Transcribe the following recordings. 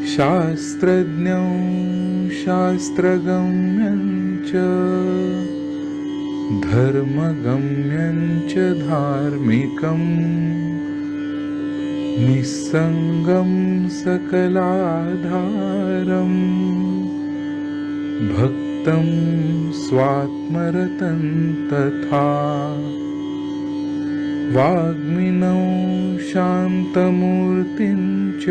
शास्त्रज्ञं शास्त्रगम्यं च धर्मगम्यं च धार्मिकं निस्संगं सकलाधारं भक्तं स्वात्मरतं तथा वाग्मिनौ शान्तमूर्तिं च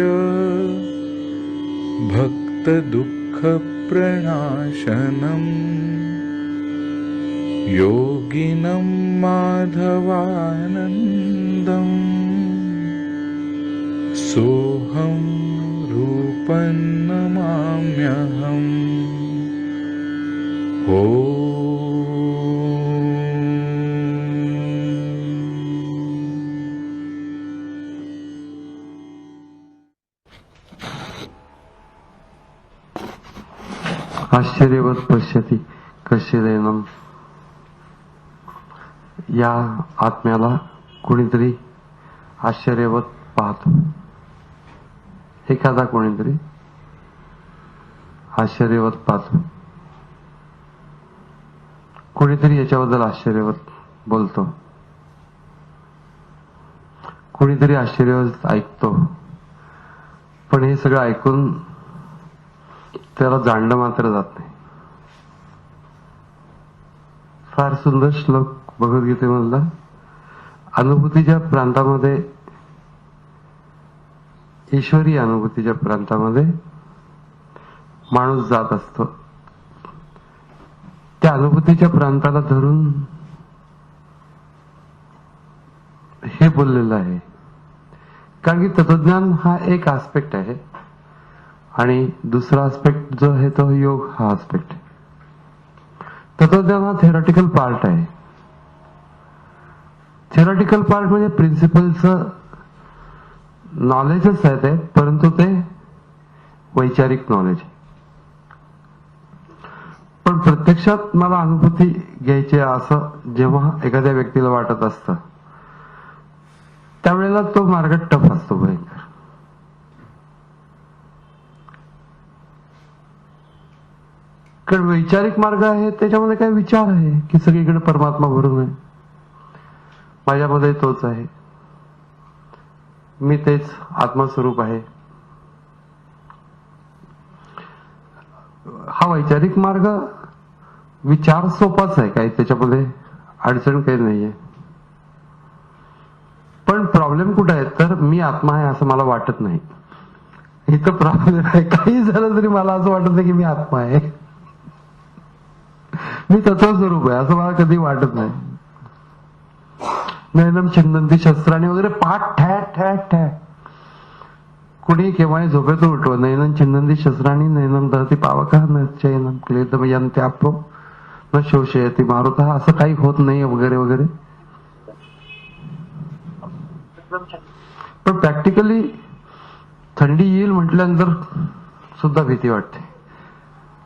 भक्तदुःखप्रणाशनं योगिनं माधवानन्दं सोऽहं रूपं नमाम्यहम्। आश्चर्यवत पश्यति कश्चिदेनम. या आत्म्याला कोणीतरी आश्चर्यवत पाहतो. एखादा कोणीतरी आश्चर्यवत पाहतो. कोणीतरी याच्याबद्दल आश्चर्यवत बोलतो. कोणीतरी आश्चर्यवत ऐकतो. पण हे सगळं ऐकून त्याला जाणलं मात्र जात नाही. फार सुंदर श्लोक भगवद्गीतेमधला. अनुभूतीच्या प्रांतामध्ये, ईश्वरी अनुभूतीच्या प्रांतामध्ये माणूस जात असतो. त्या अनुभूतीच्या प्रांताला धरून हे बोललेलं आहे. कारण की तत्वज्ञान हा एक आस्पेक्ट आहे आणि दुसरा आस्पेक्ट जो आहे तो योग हा आस्पेक्ट आहे. तत्वज्ञान हा थेरॉटिकल पार्ट आहे. थेरॉटिकल पार्ट म्हणजे प्रिन्सिपलचं नॉलेजच आहे ते, परंतु ते वैचारिक नॉलेज. पण प्रत्यक्षात मला अनुभूती घ्यायची असं जेव्हा एखाद्या व्यक्तीला वाटत असतं त्यावेळेला तो मार्ग टफ असतो भयंकर. कारण वैचारिक मार्ग आहे त्याच्यामध्ये काय विचार आहे की सगळीकडे परमात्मा भरून आहे, माझ्यामध्ये तोच आहे, मी तेच आत्मस्वरूप आहे. हा वैचारिक मार्ग विचार सोपाच आहे, काही त्याच्यामध्ये अडचण काही नाहीये. पण प्रॉब्लेम कुठे आहे तर मी आत्मा आहे असं मला वाटत नाही. इथं प्रॉब्लेम आहे. काही झालं तरी मला असं वाटत नाही की मी आत्मा आहे, मी तत्वस्वरूप आहे असं मला कधी वाटत नाही. नैनम छिंदंती शस्त्राने वगैरे पाठ ठॅ ठॅ ठॅ कुणी केव्हाही झोपेतून उठव. नैनम छिंदंती शस्त्राणी नैनम दहती पावका न चैनम क्लेदम यंत्यापो न शोषयती मारुता. असं काही होत नाही वगैरे वगैरे. पण प्रॅक्टिकली थंडी येईल म्हटल्यानंतर सुद्धा भीती वाटते.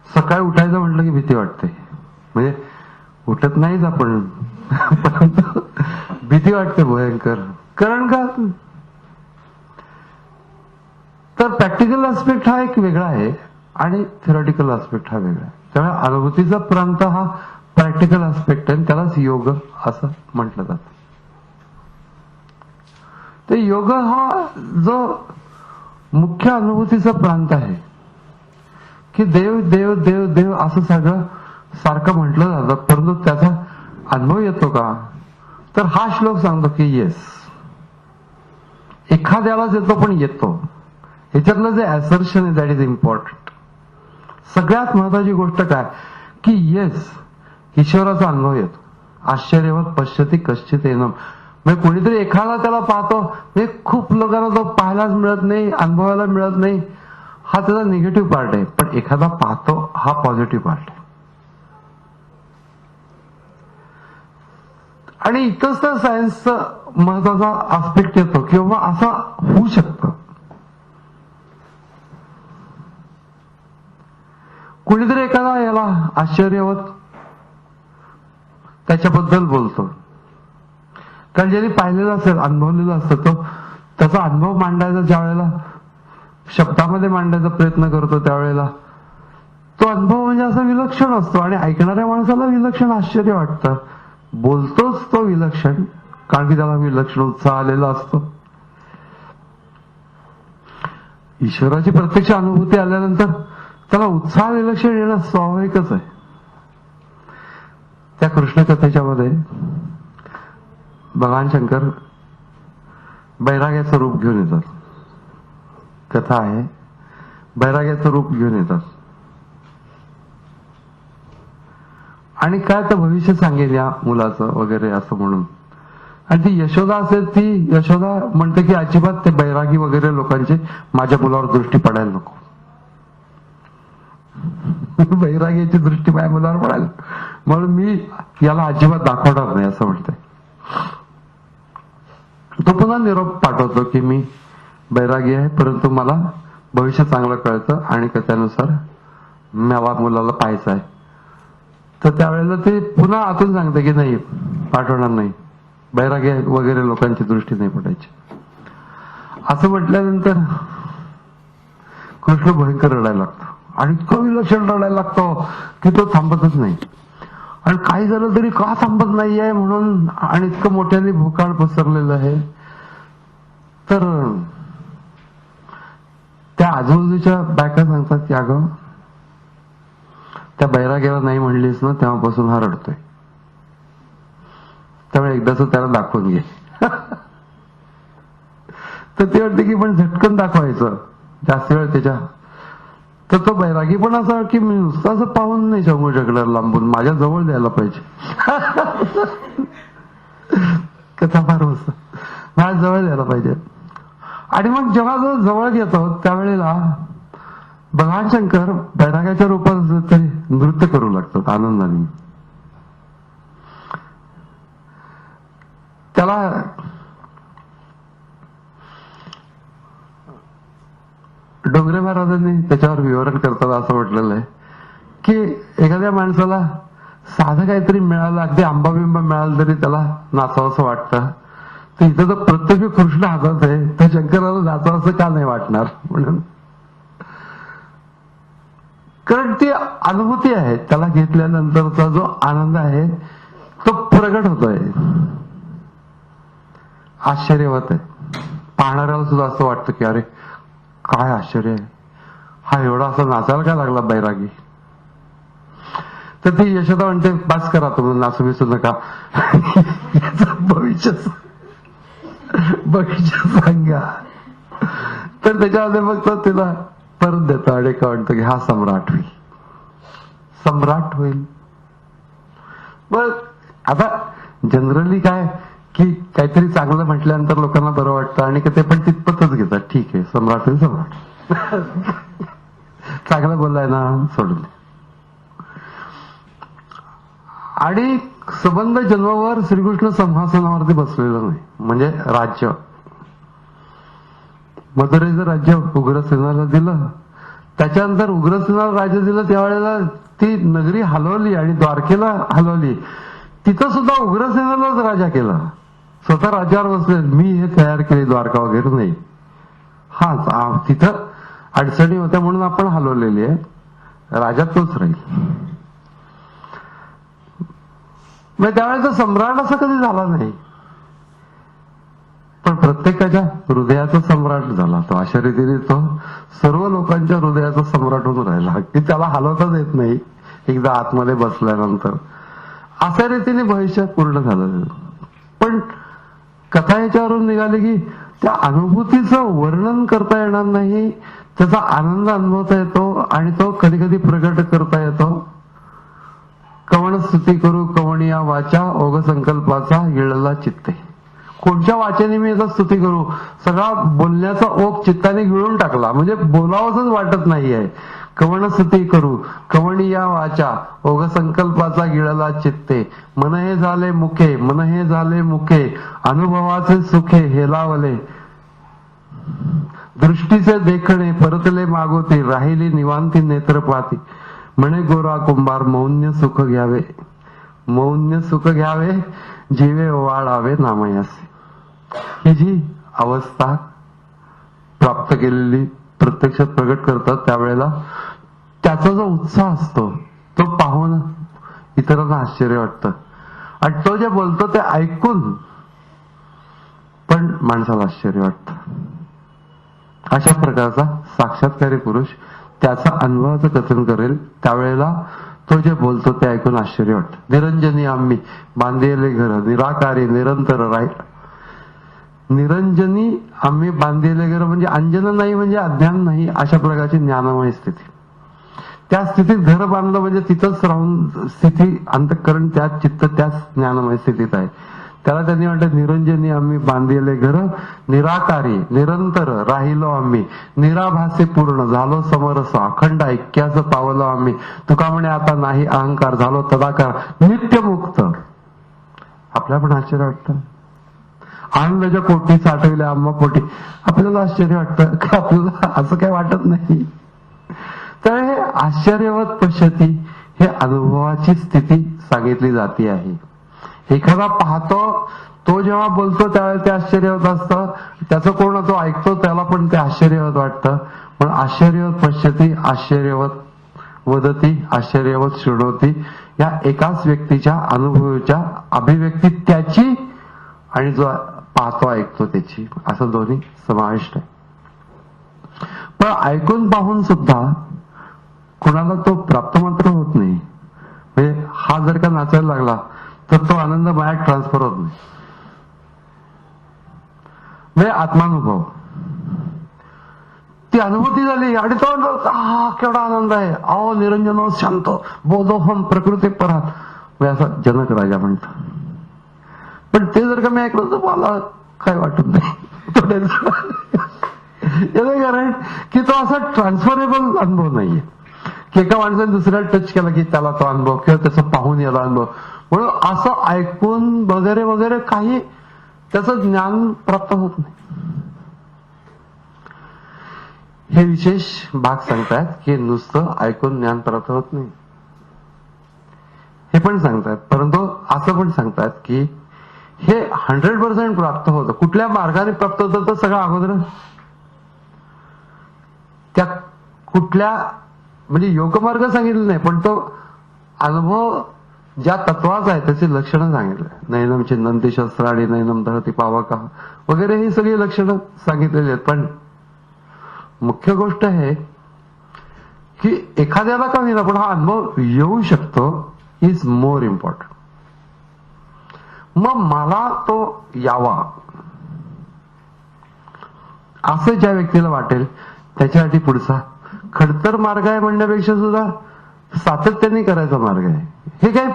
सकाळी उठायचं म्हटलं की भीती वाटते. म्हणजे उठत नाहीच आपण परंतु भीती वाटते भयंकर. कारण का तर प्रॅक्टिकल आस्पेक्ट हा एक वेगळा आहे आणि थेरॉटिकल आस्पेक्ट हा वेगळा आहे. त्यामुळे अनुभूतीचा प्रांत हा प्रॅक्टिकल आस्पेक्ट आहे, त्यालाच योग असं म्हटलं जातं. तर योग हा जो मुख्य अनुभूतीचा प्रांत आहे की देव देव देव देव असं सगळं सारखं म्हटलं जातं, परंतु त्याचा अनुभव येतो का तर हा श्लोक सांगतो की येस, एखाद्यालाच येतो पण येतो. ह्याच्यातलं जे असर्शन आहे दॅट इज इम्पॉर्टंट. सगळ्यात महत्वाची गोष्ट काय की येस, ईश्वराचा अनुभव येतो. आश्चर्यवत पश्यति कश्चिदेनम. म्हणजे कोणीतरी एखादा त्याला पाहतो, म्हणजे खूप लोकांना तो पाहायलाच मिळत नाही, अनुभवायला मिळत नाही. हा त्याचा निगेटिव्ह पार्ट आहे. पण एखादा पाहतो हा पॉझिटिव्ह पार्ट आहे. आणि इथंच तर सायन्सचा महत्वाचा आस्पेक्ट येतो किंवा असं होऊ शकतं. कुणीतरी एखादा याला आश्चर्यवत त्याच्याबद्दल बोलतो कारण ज्यांनी पाहिलेलं असेल, अनुभवलेलं असतं, तो त्याचा अनुभव मांडायचा ज्या वेळेला शब्दामध्ये मांडण्याचा प्रयत्न करतो त्यावेळेला तो अनुभव म्हणजे असा विलक्षण असतो आणि ऐकणाऱ्या माणसाला विलक्षण आश्चर्य वाटतं. बोलतोच तो विलक्षण, कारण की त्याला विलक्षण उत्साह आलेला असतो. ईश्वराची प्रत्यक्ष अनुभूती आल्यानंतर त्याला उत्साह विलक्षण येणं स्वाभाविकच आहे. त्या कृष्ण कथेच्या मध्ये भगवान शंकर बैराग्याचं रूप घेऊन येतात. कथा आहे, बैराग्याचं रूप घेऊन येतात आणि काय तर भविष्य सांगेल या मुलाचं वगैरे असं म्हणून. आणि ती यशोदा असेल, ती यशोदा म्हणते की अजिबात ते बैरागी वगैरे लोकांची माझ्या मुलावर दृष्टी पडायला नको. बैराग्याची दृष्टी माझ्या मुलावर पडायला, म्हणून मी याला अजिबात दाखवणार नाही असं म्हणते. तो पुन्हा निरोप पाठवतो की मी बैरागी आहे, परंतु मला भविष्य चांगलं कळतं आणि त्यानुसार मला मुलाला पाहायचं आहे. तर त्यावेळेला ते पुन्हा आतून सांगते की नाही, पाठवणार नाही, बैरागी वगैरे लोकांची दृष्टी नाही पडायची. असं म्हटल्यानंतर कृष्ण भयंकर रडायला लागतो आणि इतकं विलक्षण रडायला लागतो की तो थांबतच नाही. आणि काही झालं तरी का थांबत नाहीये म्हणून, आणि इतकं मोठ्याने भूकाळ पसरलेलं आहे. तर त्या आजूबाजूच्या बायका सांगतात की अगं त्या बैराग्याला नाही म्हणलीस ना, तेव्हापासून हा रडतोय, त्यामुळे एकदाच त्याला दाखवून घे. तर ते वाटते की पण झटकन दाखवायचं जास्त वेळ त्याच्या. तर तो बैरागी पण असा की मी नुसतं असं पाहून नाही सांगू शकणार, लांबून माझ्या जवळ द्यायला पाहिजे. कथा फार मस्त, माझ्या जवळ द्यायला पाहिजे. आणि मग जेव्हा जो जवळ घेतो त्यावेळेला भगवान शंकर बैराग्याच्या रूपात तरी नृत्य करू लागतात आनंदाने. त्याला डोंगरे महाराजांनी त्याच्यावर विवरण करताना असं म्हटलेलं आहे की एखाद्या माणसाला साधं काहीतरी मिळालं, अगदी आंबाबिंबा मिळालं तरी त्याला नाचावं असं वाटतं. तर इथं तर प्रत्यक्ष कृष्ण हातात आहे, तर शंकराला नाचावं असं का नाही वाटणार म्हणून. कारण ती अनुभूती आहे, त्याला घेतल्यानंतरचा जो आनंद आहे तो प्रगट होतोय, आश्चर्यवत आहे. पाहणाऱ्याला सुद्धा असं वाटतं की अरे काय आश्चर्य आहे, हा एवढा असा नाचायला काय लागला बैरागी. तर ती यशोदा म्हणते बास करा तुम्ही, नाचू बिसू नका, भविष्य सांगा. तर त्याच्यामध्ये मग तो तिला परत देतो आणि काय म्हणतो की हा सम्राट होईल, सम्राट होईल. मग आता जनरली काय की काहीतरी चांगलं म्हटल्यानंतर लोकांना बरं वाटतं आणि ते पण तितपतच घेतात, ठीक आहे सम्राट होईल, सम्राट. चांगलं बोललाय ना, सोडून. आणि संबंध जन्मावर श्रीकृष्ण सिंहासनावरती बसलेलं नाही, म्हणजे राज्य. मथुरेचं राज्य उग्रसेनाला दिलं, त्याच्यानंतर उग्रसेनाला राज्य दिलं, त्यावेळेला ती नगरी हलवली आणि द्वारकेला हलवली. तिथं सुद्धा उग्रसेनालाच राजा केला, स्वतः राज्यावर बसले, मी हे तयार केली द्वारका वगैरे नाही. हा तिथं अडचणी होत्या म्हणून आपण हलवलेली आहे, राजा तोच राहील. मग त्यावेळेचा सम्राट असं कधी झाला नाही, पण प्रत्येकाच्या हृदयाचा सम्राट झाला तो. अशा रीतीने तो सर्व लोकांच्या हृदयाचा सम्राट होऊन राहिला की त्याला हलवताच येत नाही एकदा आतमध्ये बसल्यानंतर. अशा रीतीने भविष्य पूर्ण झालं. पण कथा याच्यावरून निघाली की त्या अनुभूतीचं वर्णन करता येणार नाही, त्याचा आनंद अनुभवता येतो आणि तो कधी कधी प्रगट करता येतो. कवण स्तुती करू कवणिया वाचा, ओघ संकल्पाचा गिळला चित्ते. कोणत्या वाचेने मी याचा स्तुती करू, सगळा बोलण्याचा ओघ चित्ताने गिळून टाकला, म्हणजे बोलावंच वाटत नाहीये. कवण स्तुती करू कवणिया वाचा, ओघ संकल्पाचा गिळला चित्ते. मन हे झाले मुखे, मन हे झाले मुखे, अनुभवाचे सुखे हेलावले. दृष्टीचे देखणे परतले मागोते, राहिली निवांती नेत्रपाती. म्हणे गोरा कुंभार मौन्य सुख घ्यावे. मौन्य सुख घ्यावे जीवे ओवाळावे नामयासे. ही जी अवस्था प्राप्त केलेली प्रत्यक्षात प्रगट करतात त्यावेळेला त्याचा जो उत्साह असतो तो पाहून इतरांना आश्चर्य वाटतं. आणि तो जे बोलतो ते ऐकून पण माणसाला आश्चर्य वाटतं. अशा प्रकारचा साक्षात्कारी पुरुष त्याचा अनुभवाचं कथन करेल त्यावेळेला तो जे बोलतो ते ऐकून आश्चर्य वाटतं. निरंजनी आम्ही बांधिले घर निराकारी निरंतर राहील. निरंजनी आम्ही बांधिले घर म्हणजे अंजन नाही म्हणजे अज्ञान नाही अशा प्रकारची ज्ञानमय स्थिती. त्या स्थितीत घर बांधलं म्हणजे तिथंच राहून स्थिती अंतःकरण त्याच चित्त त्याच ज्ञानमय स्थितीत आहे. त्याला त्यांनी म्हणतात निरंजनी आम्ही बांधिले घर निराकारी निरंतर राहिलो आम्ही निराभासे पूर्ण झालो समरस अखंड ऐक्याचं पावलो आम्ही. तुका म्हणे आता नाही अहंकार झालो तदाकार नित्यमुक्त. आपल्या पण आश्चर्य वाटतं. आनंदाच्या पोटी साठवले आम्हा पोटी. आपल्याला आश्चर्य वाटतं की आपल्याला असं काही वाटत नाही. तर हे आश्चर्यवत पश्यती हे अनुभवाची स्थिती सांगितली जाते आहे. एखादा पाहतो तो जेव्हा बोलतो त्यावेळेला ते आश्चर्यवत असतं. त्याचं कोण तो ऐकतो त्याला पण ते आश्चर्यवत वाटतं. पण आश्चर्यवत पश्यती आश्चर्यवत वदती आश्चर्यवत शृणोती या एकाच व्यक्तीच्या अनुभवाच्या अभिव्यक्ती त्याची आणि जो पाहतो ऐकतो त्याची असं दोन्ही समाविष्ट आहे. पण ऐकून पाहून सुद्धा कुणाला तो प्राप्त मात्र होत नाही. म्हणजे हा जर का नाचायला लागला तर तो आनंद मायात ट्रान्सफर होत नाही. म्हणजे आत्मानुभव ती अनुभूती झाली आणि तो हा केवढा आनंद आहे. अहो निरंजन शांत बोधोहम प्रकृती परात असा जनक राजा म्हणतो. पण ते जर का मी ऐकलं तर मला काय वाटत नाही. याचं कारण की तो असा ट्रान्सफरेबल अनुभव नाहीये की एका माणसाने दुसऱ्याला टच केला की त्याला तो अनुभव किंवा त्याचं पाहून याला अनुभव. म्हणून असं ऐकून वगैरे वगैरे काही त्याचं ज्ञान प्राप्त होत नाही. हे विशेष भाग सांगतात की नुसतं ऐकून ज्ञान प्राप्त होत नाही हे पण सांगतात. परंतु असं पण सांगतात की हे 100% प्राप्त होतं. कुठल्या मार्गाने प्राप्त होतं तर सगळं अगोदर त्या कुठल्या म्हणजे योगमार्ग सांगितलं नाही पण तो अनुभव ज्या तत्वाचा आहे त्याची लक्षणं सांगितलं. नैनम चिन्नंती शस्त्राणी नैनम दहती पावका वगैरे ही सगळी लक्षणं सांगितलेली आहेत. पण मुख्य गोष्ट आहे की एखाद्याला का होईना पण हा अनुभव येऊ शकतो इज मोर इम्पॉर्टंट. मग मला तो यावा असं ज्या व्यक्तीला वाटेल त्याच्यासाठी पुढचा खडतर मार्ग आहे म्हणण्यापेक्षा सुद्धा सातत्याने करायचा मार्ग आहे. हे काय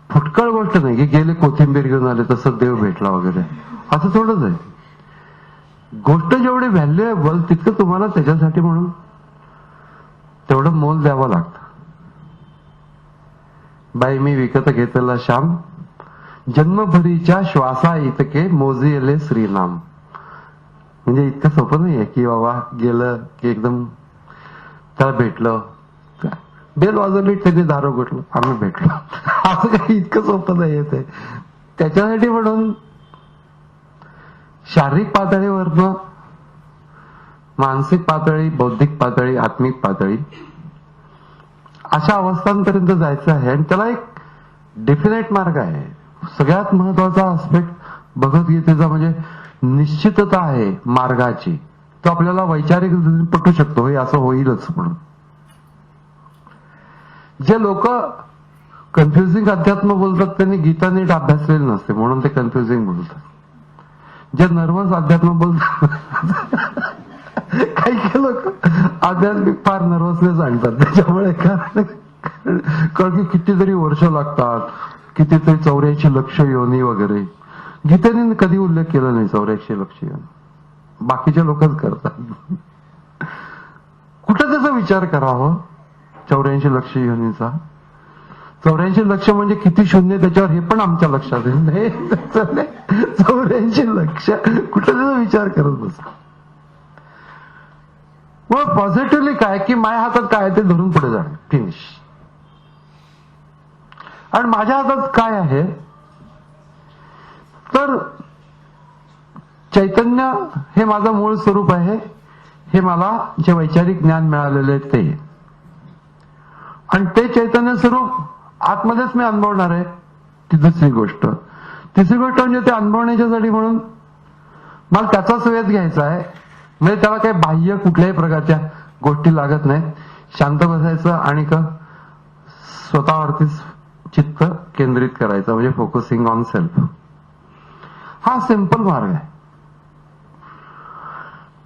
फुटकळ गोष्ट नाही की गेले कोथिंबीर घेऊन आले तसं देव भेटला वगैरे असं थोडंच आहे. गोष्ट जेवढी व्हॅल्युएबल तितकं तुम्हाला त्याच्यासाठी म्हणून तेवढं मोल द्यावं लागतं. बाई मी विकत घेतला श्याम जन्मभरीच्या श्वासा इतके मोजिले श्रीनाम. म्हणजे इतकं सोपं नाहीये की बाबा गेलं की एकदम त्याला भेटलं बेल वाजवली त्यांनी दारू घोटलं आम्ही भेटलो असं काही इतकं सोपं नाहीये ते. त्याच्यासाठी म्हणून शारीरिक पातळीवरनं मानसिक पातळी बौद्धिक पातळी आत्मिक पातळी अशा अवस्थांपर्यंत जायचं आहे. आणि त्याला एक डेफिनेट मार्ग आहे. सगळ्यात महत्वाचा आस्पेक्ट भगवद्गीतेचा म्हणजे निश्चितता आहे मार्गाची. तो आपल्याला वैचारिक पटू शकतो हे असं होईलच. म्हणून जे लोक कन्फ्युजिंग अध्यात्म बोलतात त्यांनी गीता नीट अभ्यासलेलं नसते म्हणून ते कन्फ्युजिंग बोलतात. जे नर्वस अध्यात्म बोलतात काही लोक आध्यात्मिक फार नर्वसनेस आणतात त्याच्यामुळे कारण की कितीतरी वर्ष लागतात कितीतरी 84 लक्ष योनी वगैरे गीतेने कधी उल्लेख केला नाही 84 लक्ष योनी. बाकीचे लोकच करतात. कुठं त्याचा विचार करावा 84 लक्ष योनीचा. 84 लक्ष म्हणजे किती शून्य त्याच्यावर हे पण आमच्या लक्षात येईल. 84 लक्ष कुठं त्याचा विचार करत बस. मग पॉझिटिव्हली काय की माझ्या हातात काय ते धरून पुढे जाणे फिनिश. आणि माझ्या हातात काय आहे, तर चैतन्य हे माझं मूळ स्वरूप आहे. हे मला जे वैचारिक ज्ञान मिळालेले आहे ते, आणि ते चैतन्य स्वरूप आतमध्येच मी अनुभवणार आहे. ती दुसरी गोष्ट. तिसरी गोष्ट म्हणजे ते अनुभवण्याच्यासाठी म्हणून मला त्याचाच वेध घ्यायचा आहे. म्हणजे त्याला काही बाह्य कुठल्याही प्रकारच्या गोष्टी लागत नाहीत. शांत बसायचं आणि स्वतःवरतीच चित्त केंद्रित करायचं, म्हणजे फोकसिंग ऑन सेल्फ. हा सिंपल मार्ग आहे.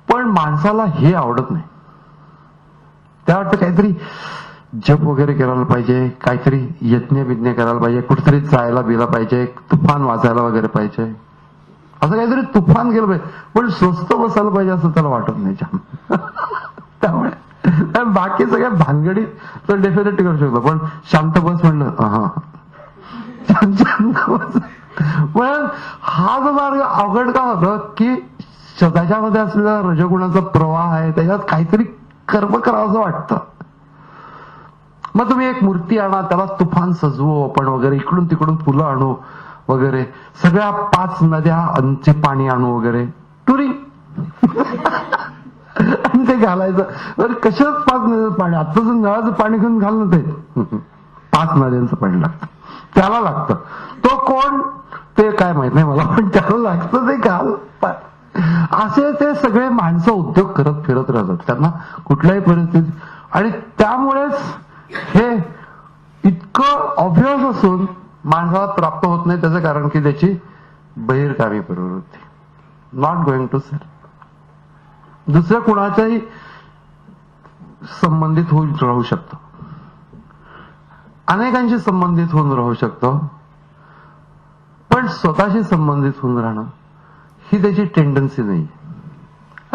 पण माणसाला हे आवडत नाही. त्या वाटतं काहीतरी जप वगैरे करायला पाहिजे, काहीतरी यज्ञ विज्ञ करायला पाहिजे, कुठेतरी जायला बिला पाहिजे, तुफान वाचायला वगैरे पाहिजे, असं काहीतरी तुफान गेलं पाहिजे. पण स्वस्त बसायला पाहिजे असं त्याला वाटत नाही. त्यामुळे बाकी सगळ्या भानगडी तर डेफिनेटली करू शकतो, पण शांत बस म्हणलं हा शांत बस. पण हा जो मार्ग अवघड का होतं की त्याच्यामध्ये असलेला रजगुणाचा प्रवाह आहे, त्याच्यात काहीतरी कर्म करावं असं वाटतं. मग तुम्ही एक मूर्ती आणा, त्याला तुफान सजवू आपण वगैरे, इकडून तिकडून फुलं आणू वगैरे, सगळ्या 5 नद्यांचे पाणी आणू वगैरे, टुरिंग आणि ते घालायचं. कशाच 5 नद्यांचं पाणी, आत्ताच नळाचं पाणी घेऊन घालणं ते 5 नद्यांचं पाणी लागतं, त्याला लागतं. तो कोण ते काय माहित नाही मला, पण त्याला लागतं ते घाल. असे ते सगळे माणसं उद्योग करत फिरत राहतात, त्यांना कुठल्याही परिस्थितीत. आणि त्यामुळेच हे इतकं ऑब्व्हियस असून माणसाला प्राप्त होत नाही. त्याचं कारण की त्याची बहिर्गामी प्रवृत्ती, नॉट गोइंग टू सेल्फ. दुसऱ्या कुणाच्याही संबंधित होऊन राहू शकतो, अनेकांशी संबंधित होऊन राहू शकतो, पण स्वतःशी संबंधित होऊन राहणं ही त्याची टेंडन्सी नाही.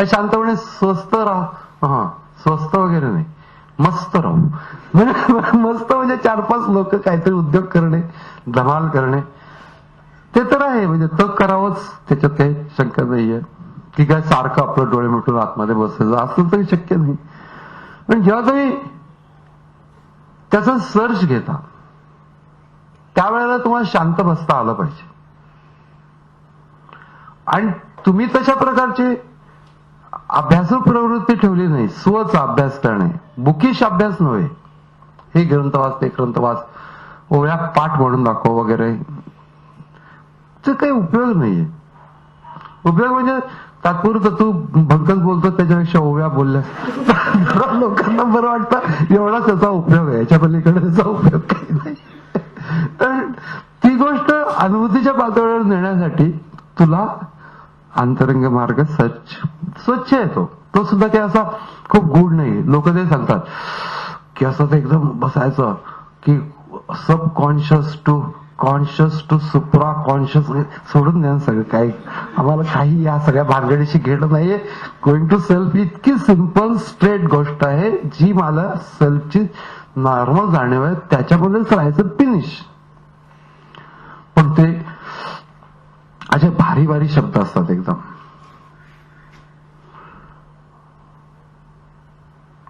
शांतपणे स्वस्त राहा, स्वस्त वगैरे नाही, मस्त राहू. मस्त म्हणजे 4-5 लोक काहीतरी उद्योग करणे, धमाल करणे, ते तर आहे. म्हणजे तर करावंच, त्याच्यात काही शंका नाहीये की काय सारखं आपलं डोळे मिटून आतमध्ये बसायचं असं तरी शक्य नाही. पण जेव्हा तुम्ही त्याचा सर्च घेता त्यावेळेला तुम्हाला शांत बसता आलं पाहिजे. आणि तुम्ही तशा प्रकारची अभ्यासू प्रवृत्ती ठेवली नाही. स्वचा अभ्यास करणे, बुकिश अभ्यास नव्हे. हे ग्रंथ वाच, ते ग्रंथ वाच, ओव्या पाठ म्हणून दाखव वगैरे, ते काही उपयोग नाहीये. उपयोग म्हणजे तात्पुरतं तू भंकच बोलतो त्याच्यापेक्षा ओव्या बोलल्या लोकांना बरं वाटतं, एवढाच त्याचा उपयोग आहे, याच्या पलीकडे त्याचा उपयोग काही नाही. तर ती गोष्ट अनुभूतीच्या पातळीवर नेण्यासाठी तुला अंतरंग मार्ग स्वच्छ येतो. तो सुद्धा काही असा खूप गूढ नाही. लोक ते सांगतात की असं ते एकदम बसायचं की सबकॉन्शियस टू सुप्रा कॉन्शियस, सोडून द्या सगळं काही, आम्हाला काही या सगळ्या भानगडीशी घेणं नाहीये. गोइंग टू सेल्फ इतकी सिंपल स्ट्रेट गोष्ट आहे जी मला सेल्फची नॉर्मल जाणीव आहे, त्याच्यामध्येच राहायचं, फिनिश. पण ते असे भारी भारी शब्द असतात एकदम.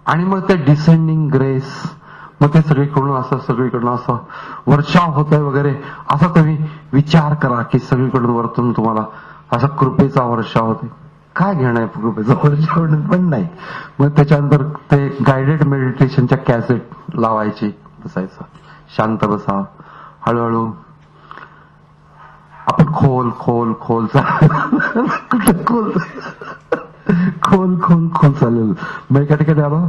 आणि मग ते डिसेंडिंग ग्रेस, मग ते सगळीकडून असं वर्षाव होत आहे वगैरे, असा तुम्ही विचार करा की सगळीकडून वरतून तुम्हाला असा कृपेचा वर्षाव होते. काय घेणं आहे कृपेचा वर्षाव पण नाही. मग त्याच्यानंतर ते गायडेड मेडिटेशनच्या कॅसेट लावायची, बसायचं, शांत बसा, हळूहळू आपण खोल खोल खोल खोल चालेल. मग एका ठिकाणी आलो,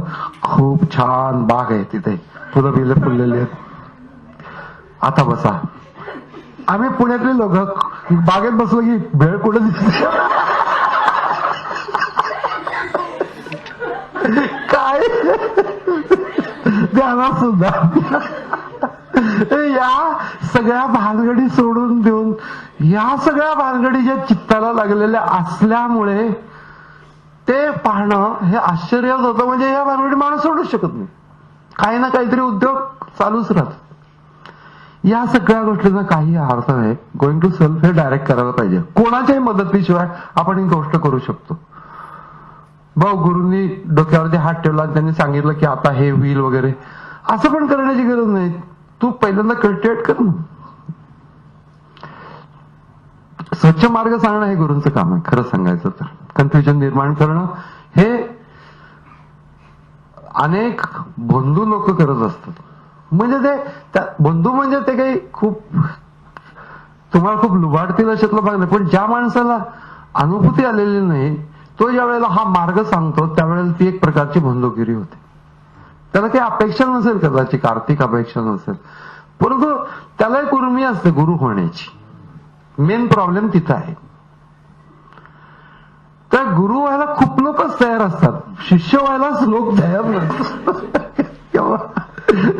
खूप छान बाग आहे तिथे, फुलं बिलं फुललेली आहेत, आता बसा. आम्ही पुण्यातले लोक बागेत बसलो की भेळ कुठे दिसते काय द्यावा सुद्धा. या सगळ्या भानगडी सोडून देऊन, या सगळ्या भानगडी ज्या चित्ताला लागलेल्या असल्यामुळे ते पाहणं हे आश्चर्यच होतं. म्हणजे या भानगडी माणूस सोडू शकत नाही, काही ना काहीतरी उद्योग चालूच राहतात. या सगळ्या गोष्टींना काही अर्थ नाही. गोइंग टू सेल्फ हे डायरेक्ट करायला पाहिजे. कोणाच्याही मदतीशिवाय आपण ही गोष्ट करू शकतो. गुरूंनी डोक्यावरती हात ठेवला, त्यांनी सांगितलं की आता हे होईल वगैरे, असं पण करण्याची गरज नाही. तू पहिल्यांदा कल्टिवेट कर ना. स्वच्छ मार्ग सांगणं हे गुरूंचं काम आहे. खरं सांगायचं तर कन्फ्युजन निर्माण करणं हे अनेक बंधू लोक करत असतात. म्हणजे ते बंधू म्हणजे ते काही खूप तुम्हाला खूप लुबाडतील अशातला भाग नाही, पण ज्या माणसाला अनुभूती आलेली नाही तो ज्या वेळेला हा मार्ग सांगतो त्यावेळेला ती एक प्रकारची बंधुगिरी होते. त्याला काही अपेक्षा नसेल, कदाचित आर्थिक अपेक्षा नसेल, परंतु त्याला एक उर्मी असते गुरु होण्याची. मेन प्रॉब्लेम तिथं आहे. त्या गुरु व्हायला खूप लोकच तयार असतात, शिष्य व्हायलाच लोक तयार नसतात.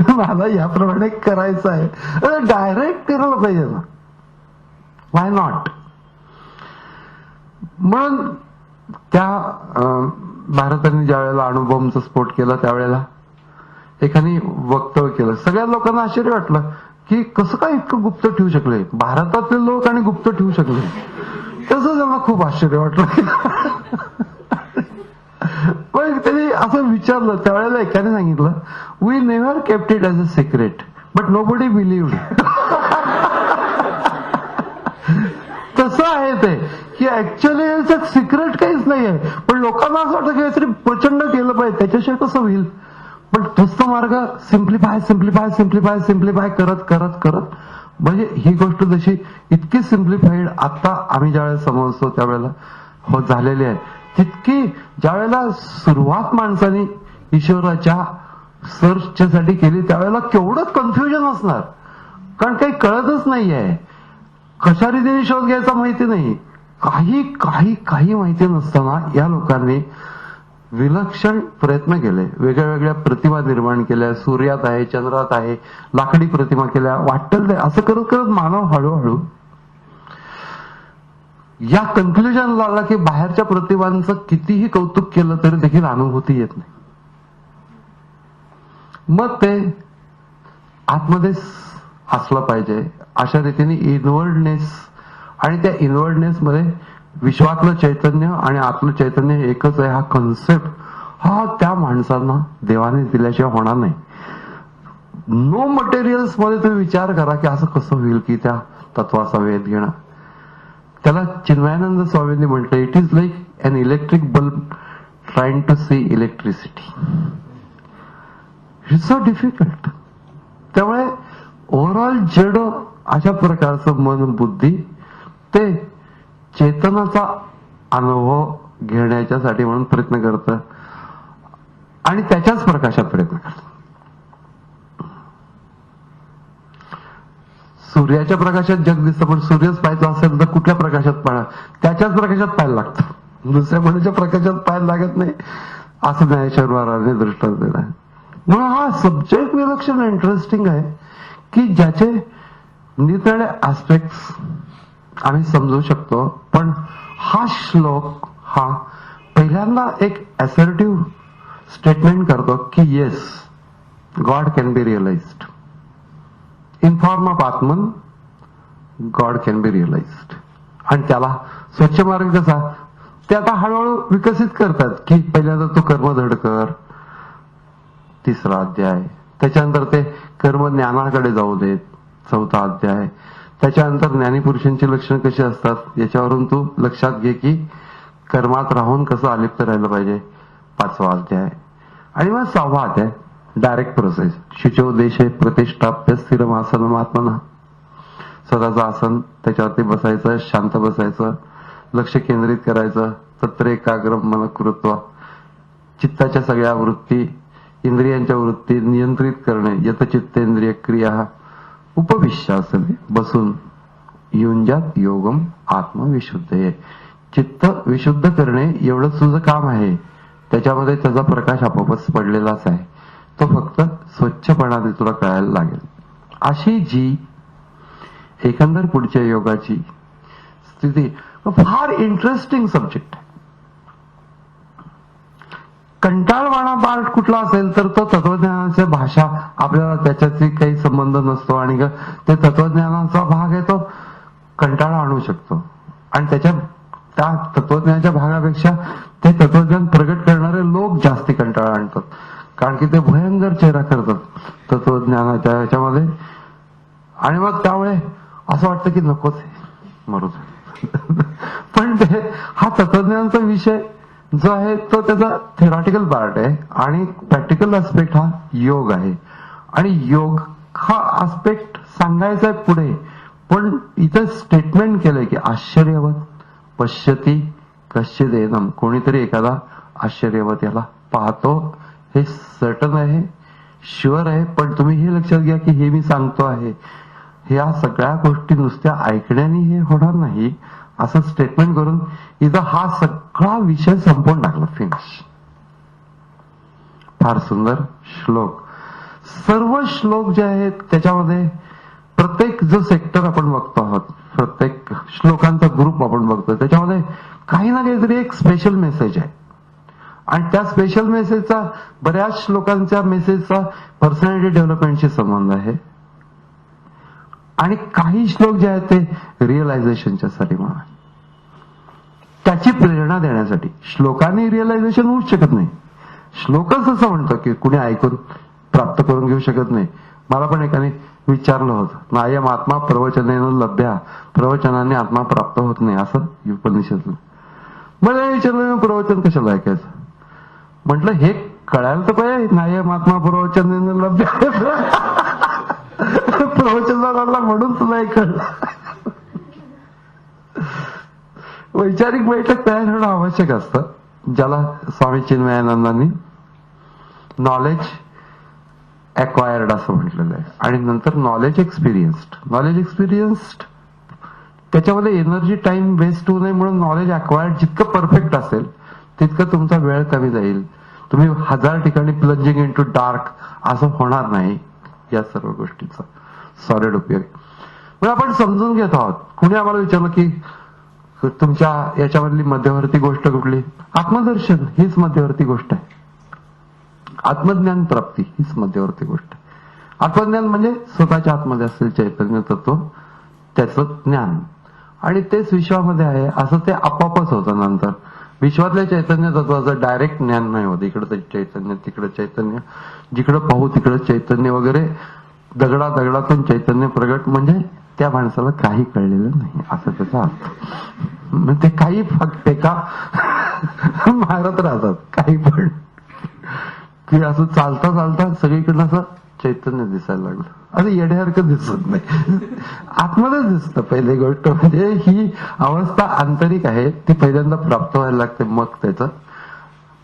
मला याप्रमाणे करायचं आहे, डायरेक्ट करायला पाहिजे ना. व्हाय नॉट. म्हणून त्या भारताने ज्या वेळेला अणुबॉम्बचा स्फोट केला त्यावेळेला एकाने वक्तव्य केलं. सगळ्या लोकांना आश्चर्य वाटलं की कसं काय इतकं गुप्त ठेवू शकले भारतातले लोक आणि गुप्त ठेवू शकले. तसं त्यांना खूप आश्चर्य वाटलं. पण त्यांनी असं विचारलं त्यावेळेला एकाने सांगितलं, we never kept it as a secret but nobody believed. तसं आहे ते की ऍक्च्युअली याचं सिक्रेट काहीच नाही आहे, पण लोकांना असं वाटतं की काहीतरी प्रचंड केलं पाहिजे त्याच्याशिवाय कसं होईल. पण तोच तो मार्ग सिम्प्लिफाय सिम्प्लिफाय सिम्प्लिफाय सिम्प्लिफाय करत करत करत म्हणजे ही गोष्ट जशी इतकी सिम्प्लिफाईड आता आम्ही ज्यावेळेला समजतो त्यावेळेला हो झालेली आहे, तितकी ज्यावेळेला सुरुवात माणसाने ईश्वराच्या सर्चसाठी केली त्यावेळेला केवढं कन्फ्युजन असणार. कारण काही कळतच नाहीये, कशा रीतीने शोध घ्यायचा माहिती नाही, काही काही काही माहिती नसताना या लोकांनी विलक्षण प्रयत्न केले. वेगळ्या वेगळ्या प्रतिमा निर्माण केल्या, सूर्यात आहे, चंद्रात आहे, लाकडी प्रतिमा केल्या, वाटेल ते असं करत करत मानव हळूहळू या कन्क्ल्युजनला आला की बाहेरच्या प्रतिमांचं कितीही कौतुक केलं तरी देखील अनुभूती येत नाही. मग ते आतमध्ये असलं पाहिजे अशा रीतीने इनवर्डनेस, आणि त्या इनवर्डनेस मध्ये विश्वातलं चैतन्य आणि आतलं चैतन्य एकच आहे हा कन्सेप्ट हा त्या माणसांना देवाने दिल्याशिवाय होणार नाही. नो मटेरियल्स मध्ये तुम्ही विचार करा की असं कसं होईल की त्या तत्वाचा वेध घेणं. त्याला चिन्मयानंद स्वामींनी म्हटलं, it is like an electric bulb trying to see electricity. It's so difficult. त्यामुळे ओव्हरऑल जड अशा प्रकारचं मन बुद्धी ते चेतनाचा अनुभव घेण्याच्यासाठी म्हणून प्रयत्न करतं आणि त्याच्याच प्रकाशात प्रयत्न करतं. सूर्याच्या प्रकाशात जग दिसतं, पण सूर्यच पाहायचा असेल तर कुठल्या प्रकाशात पाहा, त्याच्याच प्रकाशात पाहायला लागतं, दुसऱ्या कोणाच्या प्रकाशात पाहायला लागत नाही, असं ज्ञानेश्वर महाराजांनी दृष्टांत दिला. म्हणून हा सब्जेक्ट विलक्षण इंटरेस्टिंग आहे की ज्याचे निरनिराळे ऍस्पेक्ट्स आम्ही समजू शकतो. पण हा श्लोक हा पहिल्यांदा एक असर्टिव्ह स्टेटमेंट करतो की yes God can be realised in form of atman. God can be realised. आणि त्याला स्वच्छ मार्ग कसा ते आता हळूहळू विकसित करतात की पहिल्यांदा तो कर्मधड कर, 3रा अध्याय, त्याच्यानंतर ते कर्म ज्ञानाकडे जाऊ देत, 4था अध्याय, त्याच्यानंतर ज्ञानीपुरुषांची लक्षणं कशी असतात याच्यावरून तू लक्षात घे की कर्मात राहून कसं अलिप्त राहिलं पाहिजे, 5वा अध्याय. आणि मग 6वा अध्याय डायरेक्ट प्रोसेस. शुचोदेशे प्रतिष्ठाप्य स्थिरम आसनम आत्मना. स्वतःचं आसन, त्याच्यावरती बसायचं, शांत बसायचं, लक्ष केंद्रित करायचं, तत्र एकाग्रम मन कृत्वा. चित्ताच्या सगळ्या वृत्ती, इंद्रियांच्या वृत्ती नियंत्रित करणे, यतचित्तेंद्रिय क्रिया उपविश्यासने बसून युंजात योगम आत्मविशुद्धये. चित्त विशुद्ध करणे एवढंच तुझं काम आहे. त्याच्यामध्ये त्याचा प्रकाश आपोआपच पडलेलाच आहे, तो फक्त स्वच्छपणाने तुला कळायला लागेल. अशी जी एकंदर पुढच्या योगाची स्थिती फार इंटरेस्टिंग सब्जेक्ट आहे. कंटाळवाणा पार्ट कुठला असेल तर तो तत्वज्ञानाची भाषा आपल्याला त्याच्याशी काही संबंध नसतो आणि ते तत्वज्ञानाचा भाग आहे तो कंटाळा आणू शकतो. आणि त्या तत्वज्ञानाच्या भागापेक्षा ते तत्वज्ञान प्रगट करणारे लोक जास्ती कंटाळा आणतात. कारण की ते भयंकर चेहरा करतात तत्वज्ञानाच्या ह्याच्यामध्ये. आणि मग त्यामुळे असं वाटतं की नकोच आहे, मरू दे. पण ते हा तत्वज्ञानाचा विषय जो आहे तो त्याचा थेरॉटिकल पार्ट आहे आणि प्रॅक्टिकल आस्पेक्ट हा योग आहे. आणि योग हा आस्पेक्ट सांगायचा आहे पुढे, पण इथं स्टेटमेंट केलंय की आश्चर्यवत पश्यती कश्चिदेनम. कोणीतरी एखादा आश्चर्यवत याला पाहतो, हे सर्टन आहे, शुअर आहे. पण तुम्ही हे लक्षात घ्या की हे मी सांगतो आहे, ह्या सगळ्या गोष्टी नुसत्या ऐकण्याने हे होणार नाही, असं स्टेटमेंट करून इथं हा सगळा विषय संपवून टाकला. फिनिश. फार सुंदर श्लोक. सर्व श्लोक जे आहेत त्याच्यामध्ये प्रत्येक जो सेक्टर आपण बघतो आहोत, प्रत्येक श्लोकांचा ग्रुप आपण बघतो, त्याच्यामध्ये काही ना काहीतरी एक स्पेशल मेसेज आहे. आणि त्या स्पेशल मेसेजचा बऱ्याच श्लोकांच्या मेसेजचा पर्सनॅलिटी डेव्हलपमेंटशी संबंध आहे. आणि काही श्लोक जे आहेत ते रिअलायझेशनच्या साठी म्हणा, त्याची प्रेरणा देण्यासाठी. श्लोकांनी रिअलायझेशन होऊच शकत नाही. श्लोकच असं म्हणतो की कुणी ऐकून प्राप्त करून घेऊ शकत नाही. मला पण एकाने विचारलं होतं, नायम आत्मा प्रवचनेन लभ्या, प्रवचनाने आत्मा प्राप्त होत नाही असं उपनिषद. मला विचारलं प्रवचन कशाला ऐकायचं. म्हटलं हे कळायला तर पाहिजे, नायम आत्मा प्रवचनेन लभ्या. प्रवचन झाला म्हणून तुला हे कळलं. वैचारिक बैठक तयार होणं आवश्यक असतं, ज्याला स्वामी चिन्मयानंदांनी नॉलेज अक्वायर्ड असं म्हटलेलं आहे. आणि नंतर नॉलेज एक्सपिरियन्स्ड. नॉलेज एक्सपिरियन्स्ड त्याच्यामध्ये एनर्जी टाइम वेस्ट होऊ नये म्हणून नॉलेज अक्वायर्ड जितकं परफेक्ट असेल तितकं तुमचा वेळ कमी जाईल. तुम्ही 1000 ठिकाणी प्लंजिंग इन टू डार्क असं होणार नाही. या सर्व गोष्टीचा सॉलिड उपयोग. मग आपण समजून घेत आहोत. कुणी आम्हाला विचारलं की तुमच्या याच्यामधली मध्यवर्ती गोष्ट कुठली. आत्मदर्शन हीच मध्यवर्ती गोष्ट आहे. आत्मज्ञान प्राप्ती हीच मध्यवर्ती गोष्ट आहे. आत्मज्ञान म्हणजे स्वतःच्या आतमध्ये असेल चैतन्य तत्व, त्याचं ज्ञान. आणि तेच विश्वामध्ये आहे असं ते आपोआपच होतं. नंतर विश्वातल्या चैतन्य तत्वाचं डायरेक्ट ज्ञान नाही होत. इकडं चैतन्य, तिकडं चैतन्य, जिकडं पाहू तिकडं चैतन्य वगैरे, दगडातून चैतन्य प्रगट, म्हणजे त्या माणसाला काही कळलेलं नाही असं त्याचा अर्थ. मग ते काही फेका मारत राहतात काही पण, की असं चालता चालता सगळीकडनं असं चैतन्य दिसायला लागलं. अरे येड्यासारखं दिसत नाही, आतमध्येच दिसतं. पहिली गोष्ट म्हणजे ही अवस्था आंतरिक आहे, ती पहिल्यांदा प्राप्त व्हायला लागते, मग त्याचं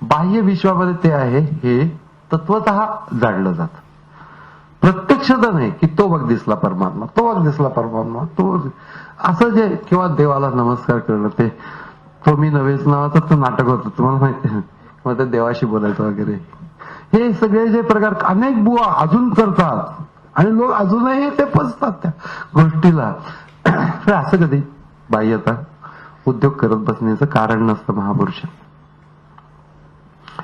बाह्य विश्वामध्ये ते आहे हे तत्वतः जाणलं जातं. प्रत्यक्षता नाही की तो बघ दिसला परमात्मा, तो बघ दिसला परमात्मा, तो असं जे, किंवा देवाला नमस्कार करणं, ते तो मी नव्हेच नावाचं तो नाटक होतं तुम्हाला माहिती आहे. मग ते देवाशी बोलायचं वगैरे, हे सगळे जे प्रकार अनेक बुवा अजून करतात आणि लोक अजूनही ते पचतात त्या गोष्टीला. असं कधी बाह्यता उद्योग करत बसण्याचं कारण नसतं. महापुरुष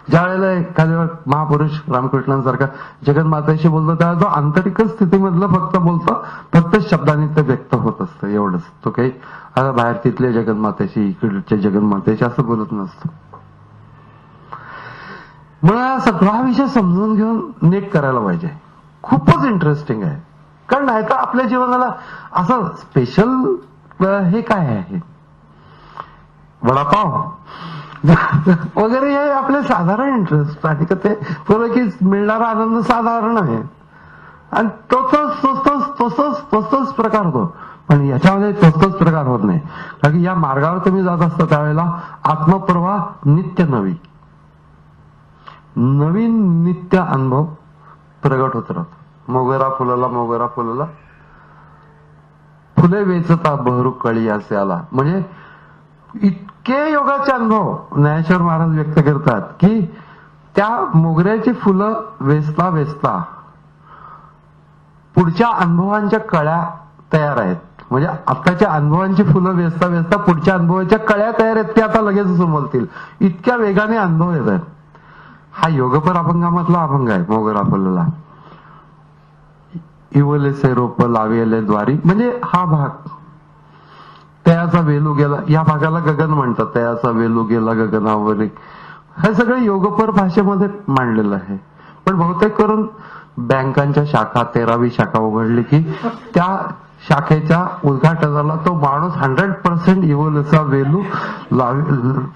ज्या वेळेला एखाद्या महापुरुष रामकृष्णांसारखा जगन्मातेशी बोलतो त्यावेळेला तो आंतरिक स्थितीमधलं फक्त बोलतो, फक्त शब्दांनी ते व्यक्त होत असतं एवढंच. तो काही आता बाहेर तिथल्या जगन्मातेशी, इकडच्या जगन्मातेशी असं बोलत नसतो. मला सगळा विषय समजून घेऊन नीट करायला पाहिजे. खूपच इंटरेस्टिंग आहे. कारण नाही तर आपल्या जीवनाला असं स्पेशल हे काय आहे, वडापाव वगैरे हे आपले साधारण इंटरेस्ट आणि का ते की मिळणारा आनंद साधारण आहे आणि तोच प्रकार होतो. पण याच्यामध्ये तोच प्रकार होत नाही. कारण की या मार्गावर तुम्ही जात असता त्यावेळेला आत्मप्रवाह नित्य नवीन नित्य अनुभव प्रगट होत राहतो. मोगरा फुलला फुले वेचता बहरू कळी असे आला. म्हणजे इतके योगाचे अनुभव ज्ञानेश्वर महाराज व्यक्त करतात की त्या मोगऱ्याची फुलं वेचता पुढच्या अनुभवांच्या कळ्या तयार आहेत. म्हणजे आताच्या अनुभवांची फुलं वेचता पुढच्या अनुभवाच्या कळ्या तयार आहेत, ते आता लगेच उमलतील. इतक्या वेगाने अनुभव येत आहेत. हा योगपर अभंगामधला अभंग आहे. मोगरा फुलला इवले से रोप लावेले द्वारी, म्हणजे हा भाग तयाचा वेलू गेला, या भागाला गगन म्हणतात. तयाचा वेलू गेला गगनावरी, हे सगळं योगपर भाषेमध्ये मांडलेलं आहे. पण बहुतेक करून बँकांच्या शाखा 13वी शाखा उघडली की त्या शाखेच्या उद्घाटनाला तो माणूस 100% इव्होलेचा वेलू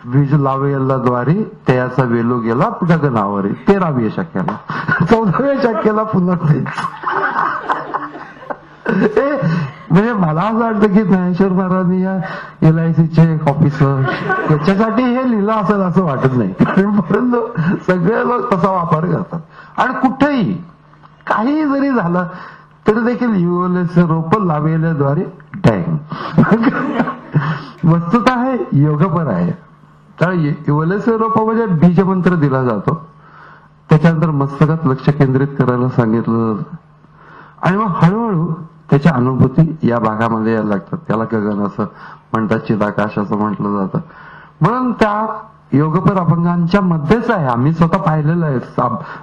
वीज लावेलाद्वारे त्याचा वेलू गेला गगनावर 13वी शाखेला 14व्या शाखेला पुन्हा तेच. म्हणजे मला असं वाटतं की ज्ञानेश्वर महाराजांनी या LICचे ऑफिसर याच्यासाठी हे लिहिलं असेल असं वाटत नाही. परंतु सगळे लोक तसा वापर करतात आणि कुठेही काही जरी झालं तरी देखील इव्होलेचे रोप लावल्याद्वारे डँग. वस्तुतः हे योगपर आहे. तर इव्होलेचे रोप म्हणजे बीजमंत्र दिला जातो, त्याच्यानंतर मस्तकात लक्ष केंद्रित करायला सांगितलं जातं आणि मग हळूहळू त्याच्या अनुभूती या भागामध्ये यायला लागतात. त्याला गगन असं म्हणतात, चिदाकाश असं म्हटलं जातं. म्हणून त्या योगपर अभंगांच्या मध्येच आहे. आम्ही स्वतः पाहिलेलं आहे.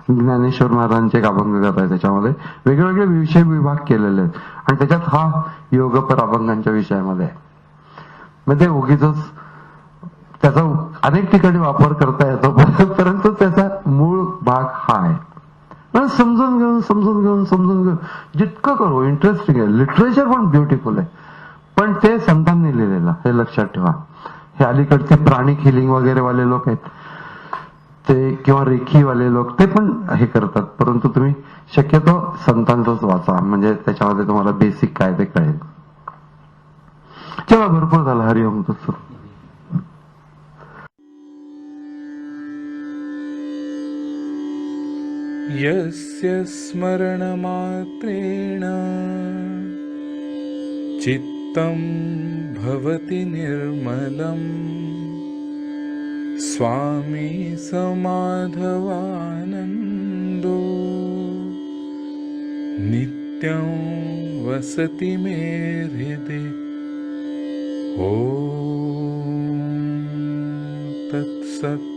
ज्ञानेश्वर महाराजांचे एक अभंग आहे, त्याच्यामध्ये वेगवेगळे विषय विभाग केलेले आहेत आणि त्याच्यात हा योगपर अभंगांच्या विषयामध्ये आहे. मग ते उगीच त्याचा अनेक ठिकाणी वापर करता येतो, परंतु त्याचा मूळ भाग हा आहे. समजून घेऊन जितकं करू इंटरेस्टिंग आहे. लिटरेचर पण ब्युटिफुल आहे, पण ते संतांनी लिहिलेलं हे लक्षात ठेवा. हे अलीकडचे प्राणिक हिलिंग वगैरे वाले लोक आहेत ते किंवा रेखी वाले लोक ते पण हे करतात, परंतु तुम्ही शक्यतो संतांचंच वाचा, म्हणजे त्याच्यामध्ये तुम्हाला बेसिक काय ते कळेल. चला, भरपूर झालं. हरिओम तत्सत. यस्य स्मरणमात्रेण चित्तं भवति निर्मलम् स्वामी समाधवानन्दो नित्यं वसति मे हृदि. ॐ तत्सत्.